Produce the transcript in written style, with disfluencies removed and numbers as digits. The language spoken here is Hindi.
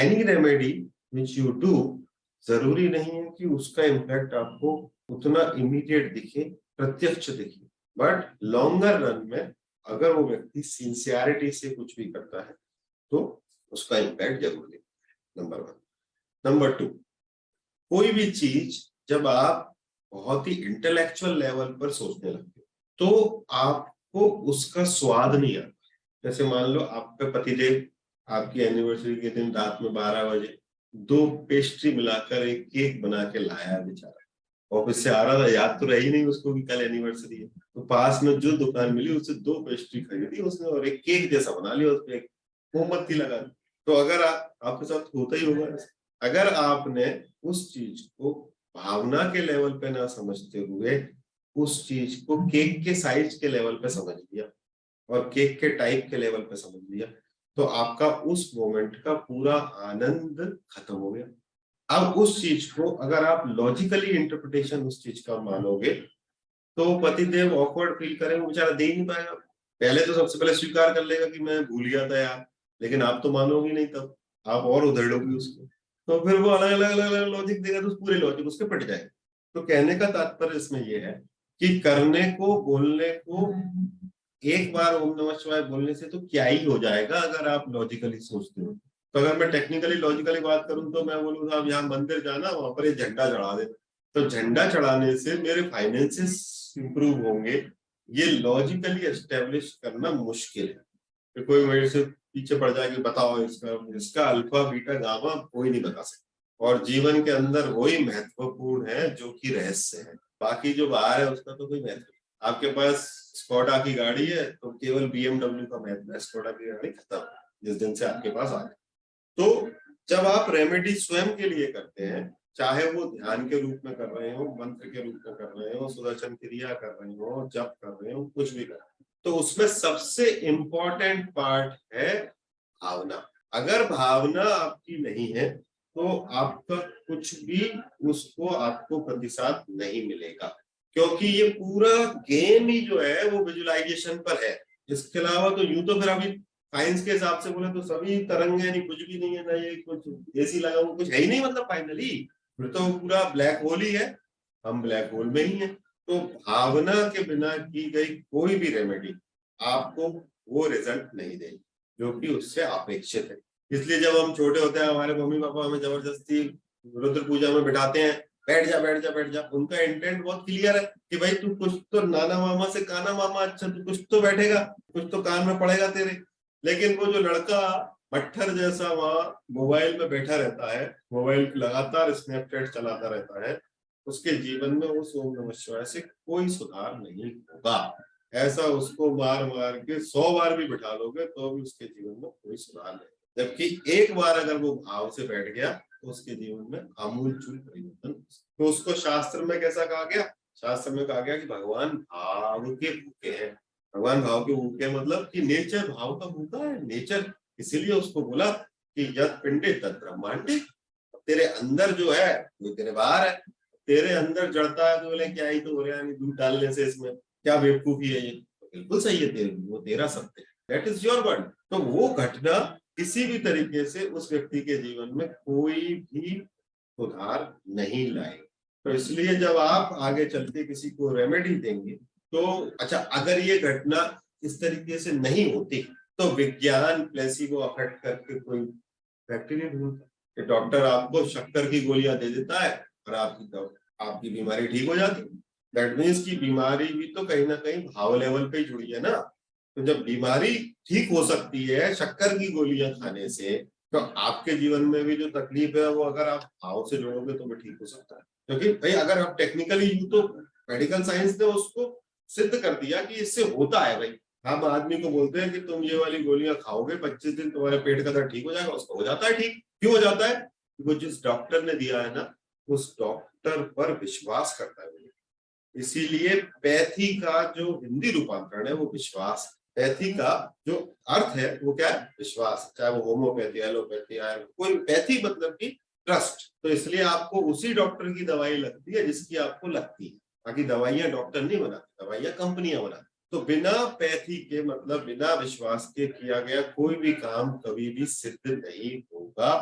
Any remedy which you do, जरूरी नहीं है कि उसका इम्पैक्ट आपको उतना इमीडिएट दिखे, प्रत्यक्ष दिखे, बट लॉन्गर रन में अगर वो व्यक्ति सिंसियरिटी से कुछ भी करता है तो उसका इम्पैक्ट जरूर दिखता है। नंबर 1। नंबर 2, कोई भी चीज जब आप बहुत ही इंटेलेक्चुअल लेवल पर सोचने लगते हो तो आपको उसका स्वाद नहीं आता। जैसे मान लो आपका पतिदेव आपकी एनिवर्सरी के दिन रात में 12 बजे 2 पेस्ट्री मिलाकर एक केक बना के लाया बेचारा, ऑफिस से आ रहा था, याद तो रही नहीं उसको कि कल एनिवर्सरी है, तो पास में जो दुकान मिली उससे 2 पेस्ट्री खरीदी उसने और एक केक जैसा बना लिया, उस पर एक मोमबत्ती लगा दी। तो अगर आपके साथ होता ही होगा, अगर आपने उस चीज को भावना के लेवल पे ना समझते हुए उस चीज को केक के साइज के लेवल पे समझ लिया और केक के टाइप के लेवल पे समझ लिया, तो आपका उस मोमेंट का पूरा आनंद खत्म हो गया। अब उस चीज को अगर आप लॉजिकली इंटरप्रिटेशन उस चीज का मानोगे तो पतिदेव ऑकवर्ड फील करेंगे, बेचारा दे ही नहीं पाएगा। पहले तो सबसे पहले स्वीकार कर लेगा कि मैं भूल गया था यार, लेकिन आप तो मानोगी नहीं, तब आप और उधेड़ोगी उसको, तो फिर वो अलग अलग अलग अलग लॉजिक देगा, तो पूरे लॉजिक उसके पट जाएंगे। तो कहने का तात्पर्य इसमें यह है कि करने को बोलने को एक बार ओम नमः शिवाय बोलने से तो क्या ही हो जाएगा अगर आप लॉजिकली सोचते हो। तो अगर मैं टेक्निकली लॉजिकली बात करूं तो मैं बोलूँ साहब यहाँ मंदिर जाना, वहां पर एक झंडा चढ़ा दे, तो झंडा चढ़ाने से मेरे फाइनेंसेस इंप्रूव होंगे, ये लॉजिकली एस्टेब्लिश करना मुश्किल है। तो कोई मेरे से पीछे पड़ जाए कि बताओ इसका अल्फा बीटा गामा, कोई नहीं बता सकता। और जीवन के अंदर वही महत्वपूर्ण है जो कि रहस्य है, बाकी जो बाहर है उसका तो कोई महत्व नहीं। आपके पास स्कोडा की गाड़ी है तो केवल BMW का महत्व है, स्कोडा की गाड़ी खत्म जिस दिन से आपके पास आ गई। तो जब आप रेमेडी स्वयं के लिए करते हैं, चाहे वो ध्यान के रूप में कर रहे हो, मंत्र के रूप में कर रहे हो, सुदर्शन क्रिया कर रहे हो, जप कर रहे हो, कुछ भी कर रहे हो, तो उसमें सबसे इंपॉर्टेंट पार्ट है भावना। अगर भावना आपकी नहीं है तो आपका कुछ भी उसको आपको प्रतिसाद नहीं मिलेगा, क्योंकि ये पूरा गेम ही जो है वो विजुअलाइजेशन पर है। इसके अलावा तो यूं तो फिर अभी साइंस के हिसाब से बोले तो सभी तरंगे नहीं, कुछ भी नहीं है ना, ये कुछ एसी लगा हुआ कुछ है ही नहीं, मतलब फाइनली फिर तो पूरा ब्लैक होल ही है, हम ब्लैक होल में ही हैं। तो भावना के बिना की गई कोई भी रेमेडी आपको वो रिजल्ट नहीं देगी जो कि उससे अपेक्षित है। इसलिए जब हम छोटे होते हैं हमारे मम्मी पापा हमें जबरदस्ती रुद्र पूजा में बिठाते हैं, बैठ जा बैठ जा बैठ जा, उनका इंटेंट बहुत क्लियर है कि भाई तू कुछ तो नाना मामा से काना मामा, अच्छा तू कुछ तो बैठेगा, कुछ तो कान में पड़ेगा तेरे। लेकिन वो जो लड़का मट्ठर जैसा वहां मोबाइल में बैठा रहता है, मोबाइल लगातार स्नैपचैट चलाता रहता है, उसके जीवन में उस ओम नमः शिवाय से कोई सुधार नहीं होगा। ऐसा उसको मार मार के 100 बार भी बिठा लोगे तो भी उसके जीवन में कोई सुधार नहीं, जबकि एक बार अगर वो भाव से बैठ गया तो उसके जीवन में आमूलचूल परिवर्तन। तो उसको शास्त्र में कैसा कहा गया? शास्त्र में कहा गया कि भगवान भाव के भूखे हैं। भगवान भाव के भूखे मतलब कि नेचर भाव का भूखा है, नेचर। इसीलिए उसको बोला कि यद पिंडे तद ब्रह्मांडे, तेरे अंदर जो है वो तेरे बाहर है। तेरे अंदर जड़ता है तो बोले क्या ही तो हो रहा है दूध डालने से, इसमें क्या बेवकूफी है, ये तो बिल्कुल सही है, तेरे वो तेरा सत्य है, दैट इज योर वर्ड। तो वो घटना किसी भी तरीके से उस व्यक्ति के जीवन में कोई भी सुधार नहीं लाए। तो इसलिए जब आप आगे चलते किसी को रेमेडी देंगे तो अच्छा, अगर ये घटना इस तरीके से नहीं होती तो विज्ञान प्लेसिबो अफेक्ट करके कोई फैक्ट नहीं ढूंढता कि डॉक्टर आपको शक्कर की गोलियां दे देता है और आपकी बीमारी ठीक हो जाती। दैट मीन्स की बीमारी भी तो कहीं ना कहीं भाव लेवल पे ही जुड़ी है ना। तो जब बीमारी ठीक हो सकती है शक्कर की गोलियां खाने से, तो आपके जीवन में भी जो तकलीफ है वो अगर आप भाव से जोड़ोगे तो भी ठीक हो सकता है। क्योंकि भाई अगर आप टेक्निकली यू तो मेडिकल साइंस ने उसको सिद्ध कर दिया कि इससे होता है। भाई हम आदमी को बोलते हैं कि तुम ये वाली गोलियां खाओगे 25 दिन तुम्हारे पेट का दर्द ठीक हो जाएगा, उसको हो जाता है ठीक। क्यों हो जाता है? वो जिस डॉक्टर ने दिया है ना उस डॉक्टर पर विश्वास करता है। इसीलिए पैथी का जो हिंदी रूपांतरण है वो विश्वास। पैथी का जो अर्थ है वो क्या है? विश्वास। चाहे वो होम्योपैथी, एलोपैथी, कोई पैथी मतलब की ट्रस्ट। तो इसलिए आपको उसी डॉक्टर की दवाई लगती है जिसकी आपको लगती है, बाकी दवाइयां डॉक्टर नहीं बनाते, दवाइयां कंपनियां बनाती। तो बिना पैथी के मतलब बिना विश्वास के किया गया कोई भी काम कभी भी सिद्ध नहीं होगा।